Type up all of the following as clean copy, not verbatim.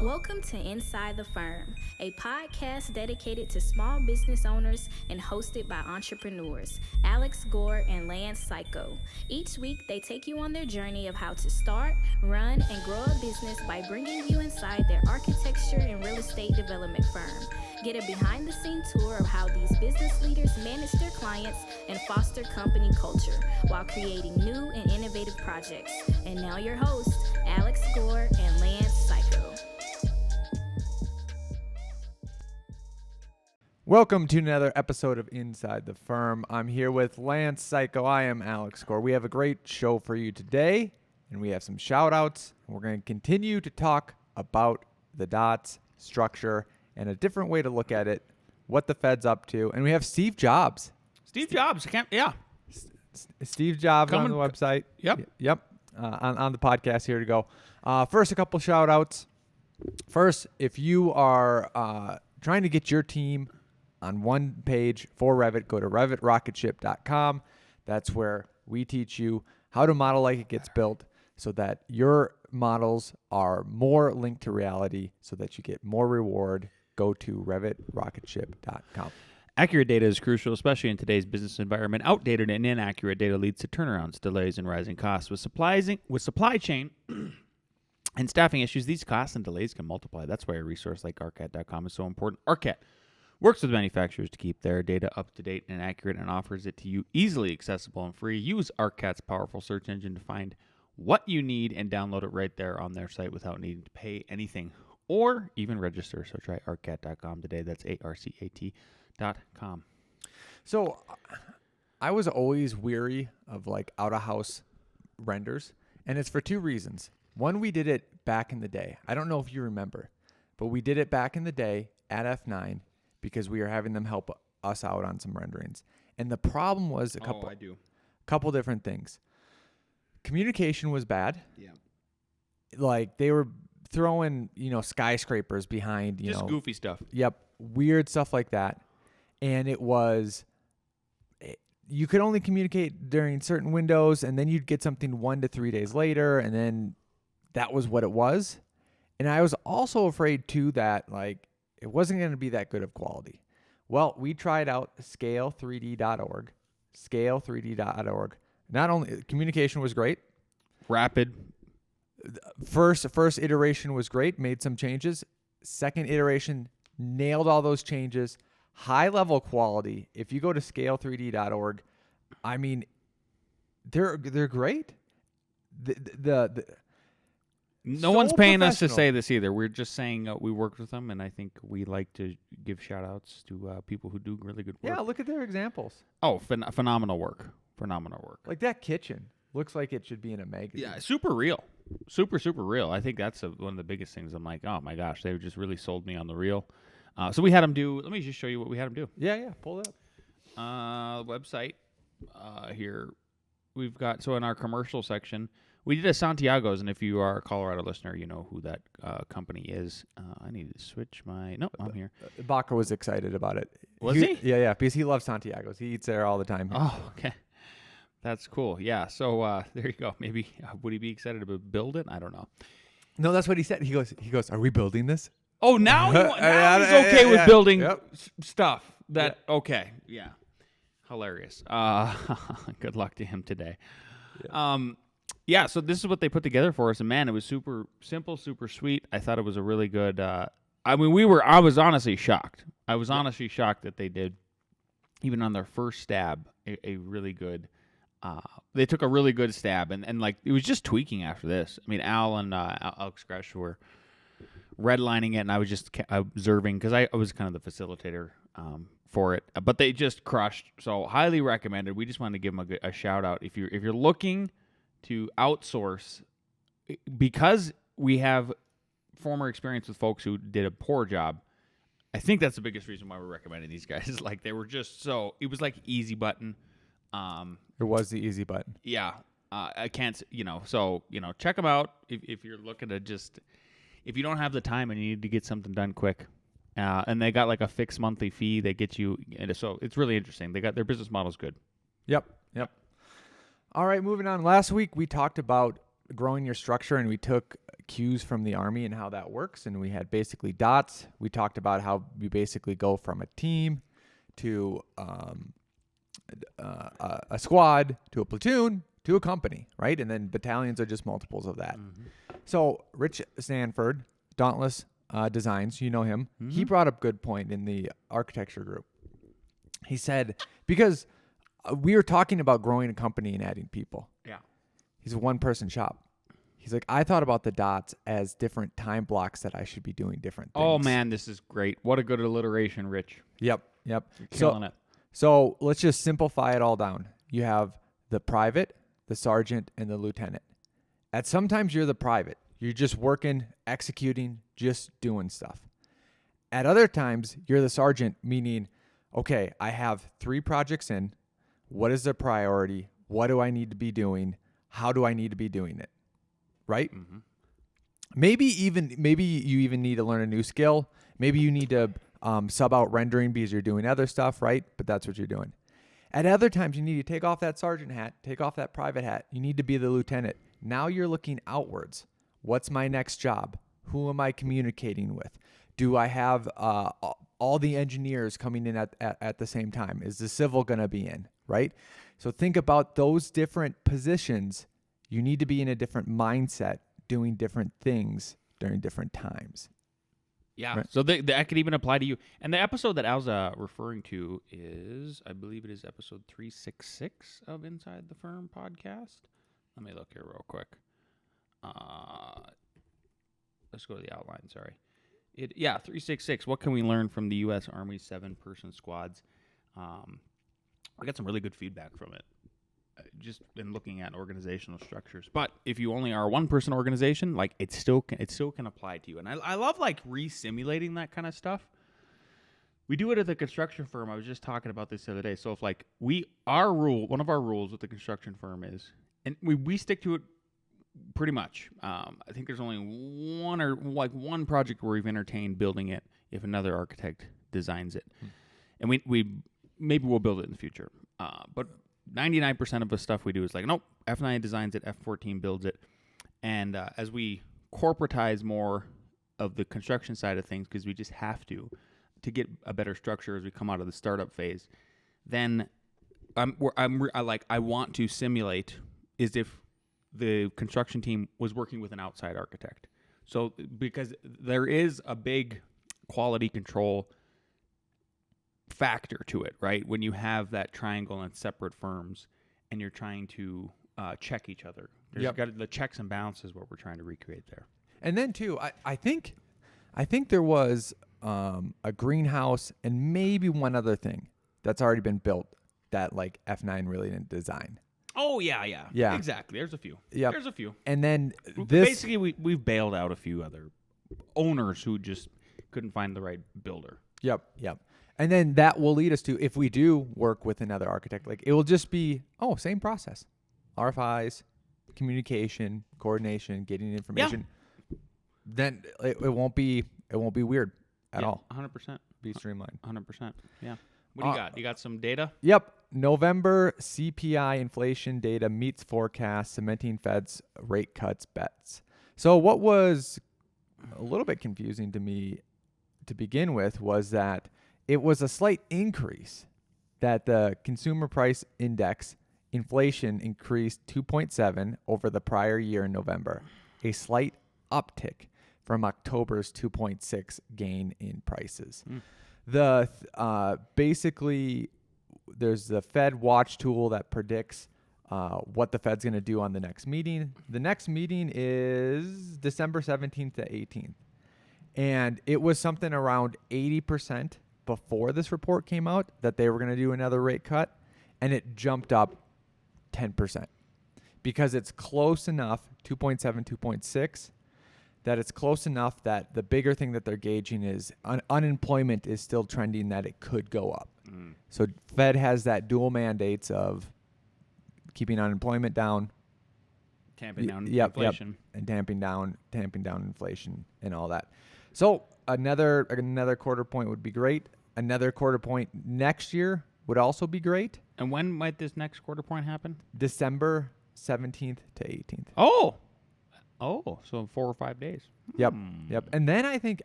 Welcome to Inside the Firm, a podcast dedicated to small business owners and hosted by entrepreneurs, Alex Gore and Lance Cayko. Each week, they take you on their journey of how to start, run, and grow a business by bringing you inside their architecture and real estate development firm. Get a behind-the-scenes tour of how these business leaders manage their clients and foster company culture while creating new and innovative projects. And now your hosts, Alex Gore and Lance Cayko. Welcome to another episode of Inside the Firm. I'm here with Lance Cayko. I am Alex Gore. We have a great show for you today, and we have some shout-outs. We're going to continue to talk about the dots, structure, and a different way to look at it, what the Fed's up to. And we have Steve Jobs. Steve Jobs, Steve Jobs on the website. Yep. On the podcast here to go. First, a couple shout-outs. First, if you are trying to get your team on one page for Revit, go to revitrocketship.com. That's where we teach you how to model like it gets built so that your models are more linked to reality so that you get more reward. Go to revitrocketship.com. Accurate data is crucial, especially in today's business environment. Outdated and inaccurate data leads to turnarounds, delays, and rising costs. With supply chain and staffing issues, these costs and delays can multiply. That's why a resource like ARCAT.com is so important. ARCAT works with manufacturers to keep their data up to date and accurate and offers it to you easily accessible and free. Use ARCAT's powerful search engine to find what you need and download it right there on their site without needing to pay anything or even register. So try ARCAT.com today. That's ARCAT.com. So I was always weary of like out-of-house renders, and it's for two reasons. One, we did it back in the day. I don't know if you remember, but we did it back in the day at F9 because we were having them help us out on some renderings. And the problem was a couple different things. Communication was bad. Yeah. Like they were throwing, skyscrapers behind, Just goofy stuff. Yep. Weird stuff like that. And you could only communicate during certain windows, and then you'd get something 1 to 3 days later, and then that was what it was. And I was also afraid too that it wasn't going to be that good of quality. Well, we tried out scale3d.org. Scale3d.org. Not only communication was great. Rapid. First iteration was great, made some changes. Second iteration nailed all those changes. High level quality. If you go to scale3d.org, I mean, they're great. No one's paying us to say this either. We're just saying we worked with them, and I think we like to give shout-outs to people who do really good work. Yeah, look at their examples. Oh, phenomenal work. Like that kitchen looks like it should be in a magazine. Yeah, super real. Super real. I think that's one of the biggest things. I'm like, oh, my gosh, they just really sold me on the real. So we had them do, let me just show you what we had them do. Yeah, pull it up. Website here. We've got, so in our commercial section, we did a Santiago's, and if you are a Colorado listener, you know who that company is. I need to switch my, I'm here. Baca was excited about it. Was he? Yeah, because he loves Santiago's. He eats there all the time. Oh, okay. That's cool. Yeah, so there you go. Maybe, would he be excited to build it? I don't know. No, that's what he said. He goes, are we building this? Oh, now he's okay with building stuff. Okay. Yeah. Hilarious. Good luck to him today. Yeah. So this is what they put together for us. And man, it was super simple, super sweet. I thought it was a really good, I was honestly shocked. I was honestly shocked that they did, even on their first stab, a really good, they took a really good stab. And it was just tweaking after this. I mean, Al and Alex Gresh were redlining it, and I was just observing because I was kind of the facilitator for it. But they just crushed. So highly recommended. We just wanted to give them a shout out. If you're looking to outsource, because we have former experience with folks who did a poor job, I think that's the biggest reason why we're recommending these guys. They were just it was like easy button. It was the easy button. Yeah. I can't, check them out if you're looking to if you don't have the time and you need to get something done quick. And they got a fixed monthly fee. They get you, so it's really interesting. They got their business model's good. Yep. All right, moving on. Last week we talked about growing your structure, and we took cues from the Army and how that works. And we had basically dots. We talked about how we basically go from a team to a squad to a platoon to a company, right? And then battalions are just multiples of that. Mm-hmm. So Rich Sanford, Dauntless Designs, you know him. Mm-hmm. He brought up a good point in the architecture group. He said, because we were talking about growing a company and adding people. Yeah. He's a one-person shop. He's like, I thought about the dots as different time blocks that I should be doing different things. Oh, man, this is great. What a good alliteration, Rich. Yep. You're killing it. So let's just simplify it all down. You have the private, the sergeant, and the lieutenant. At sometimes you're the private. You're just working, executing, just doing stuff. At other times, you're the sergeant, meaning, okay, I have 3 projects in. What is the priority? What do I need to be doing? How do I need to be doing it? Right? Mm-hmm. Maybe you even need to learn a new skill. Maybe you need to sub out rendering because you're doing other stuff, right? But that's what you're doing. At other times, you need to take off that sergeant hat, take off that private hat. You need to be the lieutenant. Now you're looking outwards. What's my next job? Who am I communicating with? Do I have all the engineers coming in at the same time? Is the civil going to be in, right? So think about those different positions. You need to be in a different mindset, doing different things during different times. Yeah, right? So that could even apply to you. And the episode that Al's referring to is, I believe it is episode 366 of Inside the Firm podcast. Let me look here real quick. Let's go to the outline, sorry. 366. What can we learn from the U.S. Army 7-person squads? I got some really good feedback from it, just in looking at organizational structures. But if you only are a 1-person organization, like it still can apply to you. And I love like re-simulating that kind of stuff. We do it at the construction firm. I was just talking about this the other day. So if like one of our rules with the construction firm is, and we stick to it pretty much. I think there's only one project where we've entertained building it if another architect designs it. And we maybe we'll build it in the future. But 99% of the stuff we do is like, nope, F9 designs it, F14 builds it. And as we corporatize more of the construction side of things, because we just have to get a better structure as we come out of the startup phase, then I want to simulate as if the construction team was working with an outside architect. So because there is a big quality control factor to it, right? When you have that triangle and separate firms and you're trying to check each other. There's got the checks and balances what we're trying to recreate there. And then too, I think there was a greenhouse and maybe one other thing that's already been built that like F9 really didn't design. Oh, yeah. Exactly. There's a few. Yeah. There's a few. And then basically we've bailed out a few other owners who just couldn't find the right builder. Yep. And then that will lead us to, if we do work with another architect, like it will just be, same process. RFIs, communication, coordination, getting information. Yeah. Then it won't be weird at all. 100%. Be streamlined. 100%. Yeah. What do you got? You got some data? Yep. November CPI inflation data meets forecast, cementing Fed's rate cuts bets. So what was a little bit confusing to me to begin with was that it was a slight increase, that the consumer price index inflation increased 2.7 over the prior year in November, a slight uptick from October's 2.6 gain in prices. Basically, there's the Fed watch tool that predicts what the Fed's going to do on the next meeting. The next meeting is December 17th to 18th. And it was something around 80% before this report came out that they were going to do another rate cut. And it jumped up 10% because it's close enough, 2.7, 2.6, that it's close enough that the bigger thing that they're gauging is unemployment is still trending that it could go up. So Fed has that dual mandates of keeping unemployment down, tamping down inflation, and tamping down inflation and all that. So another quarter point would be great. Another quarter point next year would also be great. And when might this next quarter point happen? December 17th to 18th. Oh, Oh, so 4 or 5 days. Yep. And then I think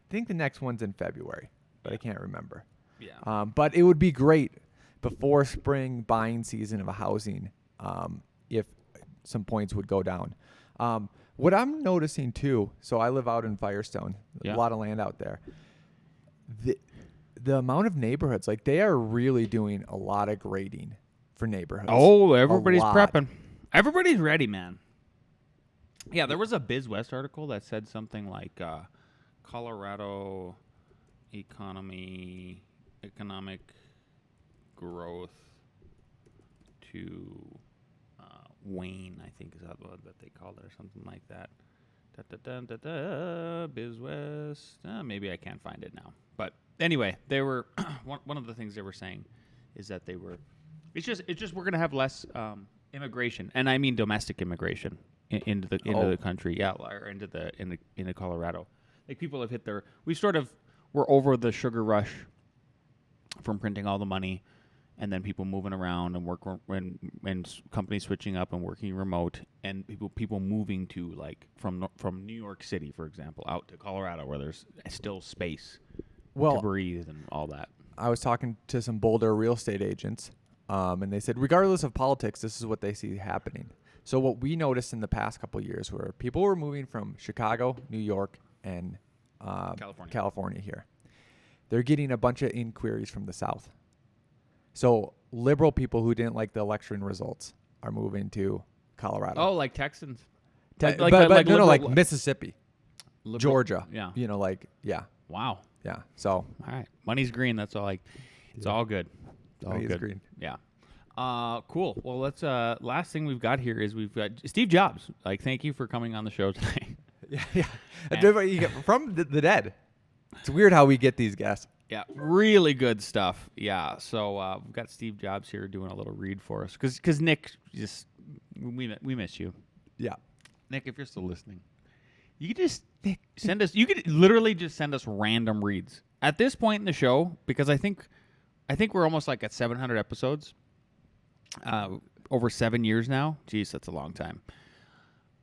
the next one's in February, but I can't remember. Yeah. But it would be great before spring buying season of a housing if some points would go down. What I'm noticing too, so I live out in Firestone, a lot of land out there. The amount of neighborhoods, like they are really doing a lot of grading for neighborhoods. Oh, everybody's prepping. Everybody's ready, man. Yeah, there was a BizWest article that said something like Colorado economic growth to wane, I think is that they called it, or something like that. BizWest. Maybe I can't find it now. But anyway, they were one of the things they were saying is that they were. It's just we're gonna have less immigration, and I mean domestic immigration into the country, or into Colorado. Like people have hit their. We're over the sugar rush from printing all the money, and then people moving around and companies switching up and working remote, and people moving to like from New York City, for example, out to Colorado where there's still space to breathe and all that. I was talking to some Boulder real estate agents, and they said regardless of politics, this is what they see happening. So what we noticed in the past couple of years were people were moving from Chicago, New York, and California here. They're getting a bunch of inquiries from the South. So liberal people who didn't like the election results are moving to Colorado. Oh, like Texans. Like Mississippi, liberal, Georgia. Yeah. Wow. Yeah. So all right, money's green. That's all. It's all good. It's all money good. is green. Yeah. Cool. Well, let's. Last thing we've got here is we've got Steve Jobs. Like, thank you for coming on the show today. Yeah. You get from the dead. It's weird how we get these guests. Yeah, really good stuff. Yeah, so we've got Steve Jobs here doing a little read for us because Nick we miss you. Yeah, Nick, if you're still listening, you could just send us. You could literally just send us random reads at this point in the show because I think we're almost like at 700 episodes, over 7 years now. Jeez, that's a long time.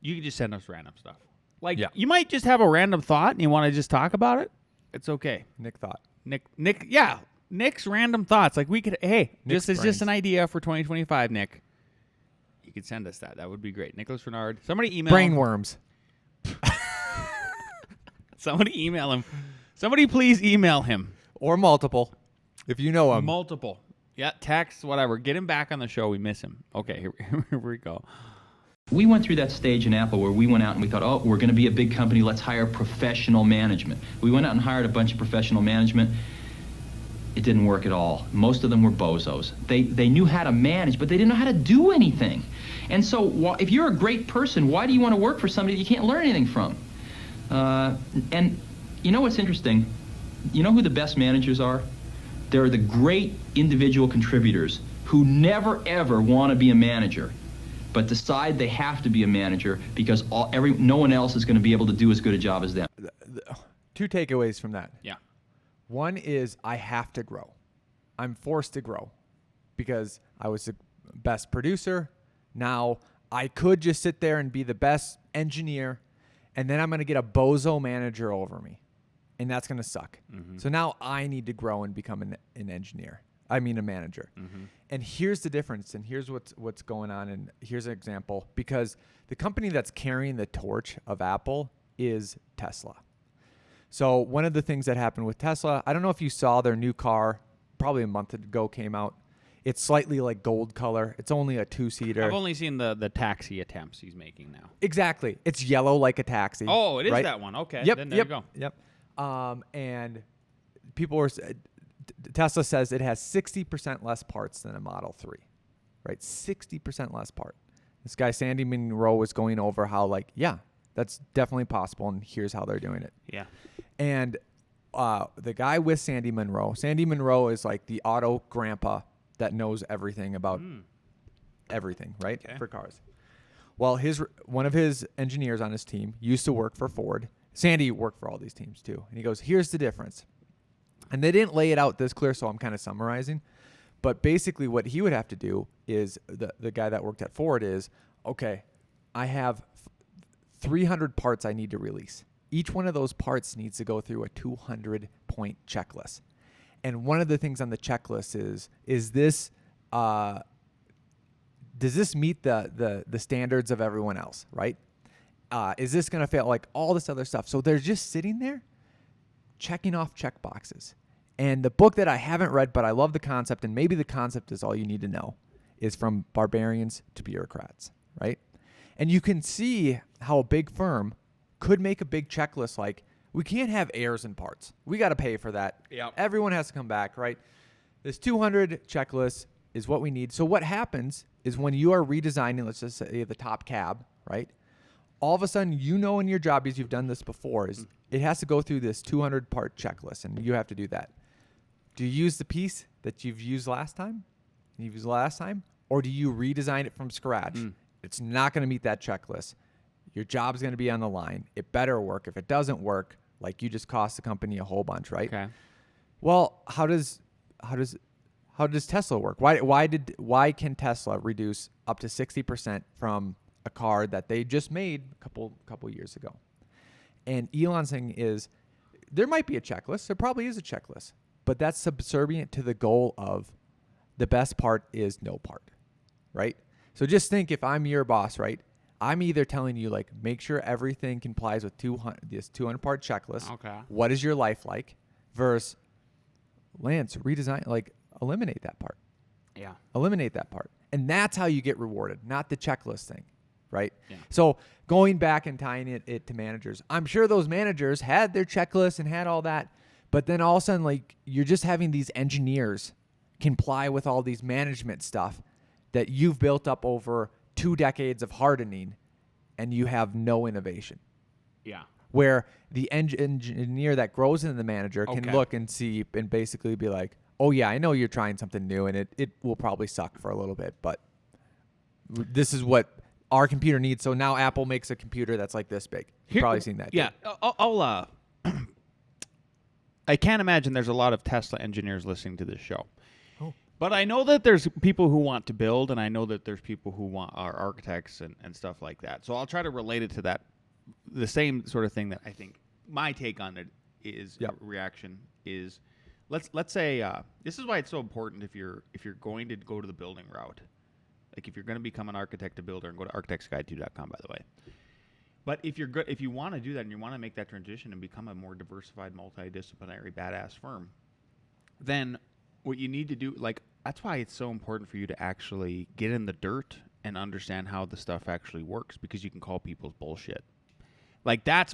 You could just send us random stuff. Like you might just have a random thought and you want to just talk about it. It's okay. Nick's random thoughts. Like we could, just an idea for 2025, Nick. You could send us that. That would be great. Nicholas Renard. Somebody email brainworms. Somebody email him. Somebody please email him. Or multiple, if you know him. Multiple. Yeah, text, whatever. Get him back on the show. We miss him. Okay, here we go. We went through that stage in Apple where we went out and we thought, oh, we're going to be a big company. Let's hire professional management. We went out and hired a bunch of professional management. It didn't work at all. Most of them were bozos. They knew how to manage, but they didn't know how to do anything. And so if you're a great person, why do you want to work for somebody you can't learn anything from? And you know what's interesting? You know who the best managers are? They're the great individual contributors who never, ever want to be a manager, but decide they have to be a manager because no one else is going to be able to do as good a job as them. Two takeaways from that. Yeah. One is I have to grow. I'm forced to grow because I was the best producer. Now I could just sit there and be the best engineer, and then I'm going to get a bozo manager over me, and that's going to suck. Mm-hmm. So now I need to grow and become an engineer. I mean a manager. Mm-hmm. And here's the difference, and here's what's going on, and here's an example. Because the company that's carrying the torch of Apple is Tesla. So one of the things that happened with Tesla, I don't know if you saw their new car, probably a month ago came out. It's slightly like gold color. It's only a 2-seater. I've only seen the taxi attempts he's making now. Exactly. It's yellow like a taxi. Oh, it is right? that one. Okay. Yep. Then there you go. Yep. And people were... Tesla says it has 60% less parts than a Model 3, right? 60% less part. This guy, Sandy Munro, was going over how, that's definitely possible, and here's how they're doing it. Yeah. And the guy with Sandy Munro is like the auto grandpa that knows everything about everything, right? Okay. For cars. Well, one of his engineers on his team used to work for Ford. Sandy worked for all these teams, too. And he goes, here's the difference. And they didn't lay it out this clear, so I'm kind of summarizing. But basically what he would have to do is, the guy that worked at Ford is, okay, I have 300 parts I need to release. Each one of those parts needs to go through a 200-point checklist. And one of the things on the checklist is this does this meet the standards of everyone else, right? Is this going to fail? Like all this other stuff. So they're just sitting there checking off check boxes. And the book that I haven't read, but I love the concept, and maybe the concept is all you need to know, is From Barbarians to Bureaucrats, right? And you can see how a big firm could make a big checklist like, we can't have errors in parts. We got to pay for that. Yep. Everyone has to come back, right? This 200 checklist is what we need. So what happens is when you are redesigning, let's just say the top cab, right? All of a sudden, in your job, as you've done this before, is it has to go through this 200-part checklist, and you have to do that. Do you use the piece that you've used last time? Or do you redesign it from scratch? It's not going to meet that checklist. Your job's going to be on the line. It better work. If it doesn't work, like you just cost the company a whole bunch, right? Okay. Well, how does Tesla work? Why can Tesla reduce up to 60% from a car that they just made a couple years ago? And Elon's thing is, there might be a checklist. There probably is a checklist, but that's subservient to the goal of the best part is no part, right? So just think, if I'm your boss, right? I'm either telling you, like, make sure everything complies with this 200-part checklist. Okay. What is your life like? Versus, Lance, redesign, like, eliminate that part. Yeah. Eliminate that part. And that's how you get rewarded, not the checklist thing, right? Yeah. So going back and tying it to managers, I'm sure those managers had their checklist and had all that, but then all of a sudden, like, you're just having these engineers comply with all these management stuff that you've built up over 2 decades of hardening, and you have no innovation. Yeah. Where the engineer that grows into the manager can Okay. look and see and basically be like, oh yeah, I know you're trying something new, and it will probably suck for a little bit, but this is what our computer needs. So now Apple makes a computer that's like this big. You've probably seen that. Yeah. I'll I can't imagine there's a lot of Tesla engineers listening to this show. Oh. But I know that there's people who want to build, and I know that there's people who are architects and stuff like that. So I'll try to relate it to that, the same sort of thing that I think my take on it is. Yep. Reaction is, let's say this is why it's so important if you're going to go to the building route, like if you're going to become an architect, a builder, and go to architectsguide2.com, by the way. But if you want to do that and you want to make that transition and become a more diversified, multidisciplinary, badass firm, then what you need to do, like, that's why it's so important for you to actually get in the dirt and understand how the stuff actually works, because you can call people's bullshit. Like, I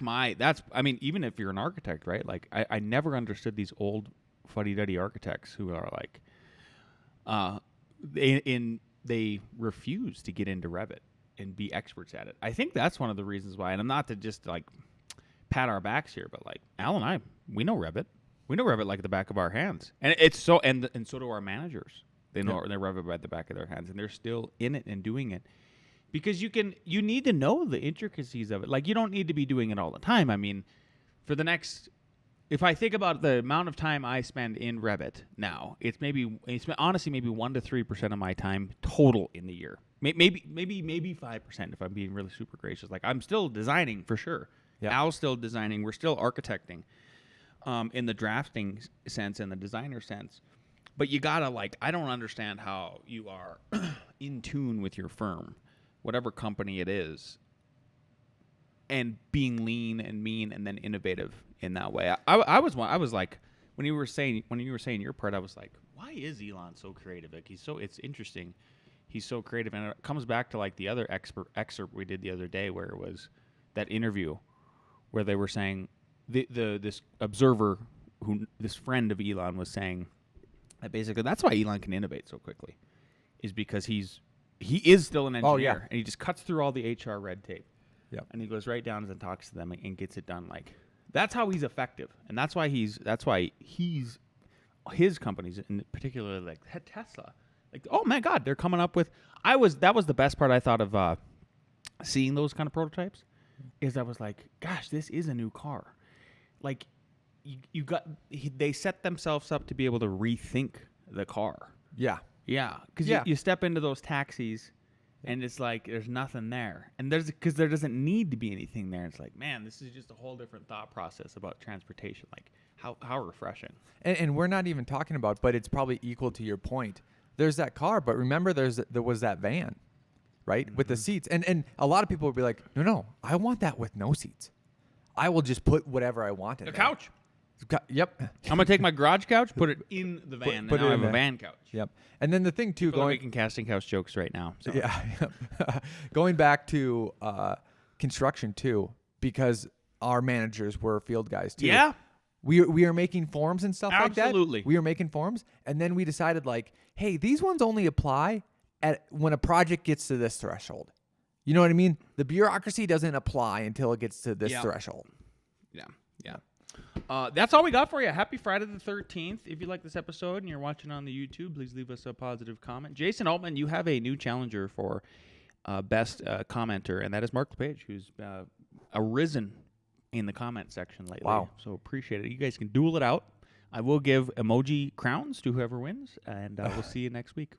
mean, even if you're an architect, right? Like, I never understood these old fuddy-duddy architects who are like, they refuse to get into Revit and be experts at it. I think that's one of the reasons why, and I'm not to just like pat our backs here, but like Al and I, we know Revit. We know Revit like the back of our hands. And it's so, and so do our managers. They know they Revit by the back of their hands, and they're still in it and doing it. Because you need to know the intricacies of it. Like, you don't need to be doing it all the time. I mean, if I think about the amount of time I spend in Revit now, it's honestly maybe 1 to 3% of my time total in the year. Maybe 5% if I'm being really super gracious. Like, I'm still designing for sure. Yeah. Al's still designing. We're still architecting, in the drafting sense and the designer sense. But you gotta, like, I don't understand how you are in tune with your firm, whatever company it is, and being lean and mean and then innovative in that way. I was like, when you were saying your part, I was like, why is Elon so creative? Like, it's interesting. He's so creative, and it comes back to like the other excerpt we did the other day, where it was that interview where they were saying this observer, this friend of Elon, was saying that basically that's why Elon can innovate so quickly, is because he is still an engineer. Oh, yeah. And he just cuts through all the HR red tape. Yep. And he goes right down and talks to them and gets it done. Like, that's how he's effective, and that's why his companies, in particular, like Tesla, like, oh my God, they're coming up with. That was the best part I thought of seeing those kind of prototypes, is I was like, gosh, this is a new car. Like, they set themselves up to be able to rethink the car. Yeah. Yeah, because Yeah. you step into those taxis, And it's like there's nothing there, and because there doesn't need to be anything there. It's like, man, this is just a whole different thought process about transportation. Like how refreshing. And we're not even talking about, but it's probably equal to your point. There's that car, but remember, there was that van, right, with the seats, and a lot of people would be like, no, I want that with no seats. I will just put whatever I want in The there. couch. Yep. I'm gonna take my garage couch, put it in the van, Put and now it I in have a there. van couch. Yep. And then the thing too, People are making casting couch jokes right now. So. Yeah. Going back to construction too, because our managers were field guys too. Yeah. We are making forms and stuff like that. Absolutely. We are making forms, and then we decided like, hey, these ones only apply when a project gets to this threshold. You know what I mean? The bureaucracy doesn't apply until it gets to this threshold. Yeah. That's all we got for you. Happy Friday the 13th. If you like this episode and you're watching on the YouTube, please leave us a positive comment. Jason Altman, you have a new challenger for best commenter, and that is Mark LePage, who's arisen in the comment section lately. Wow. So appreciate it. You guys can duel it out. I will give emoji crowns to whoever wins, and we'll see you next week.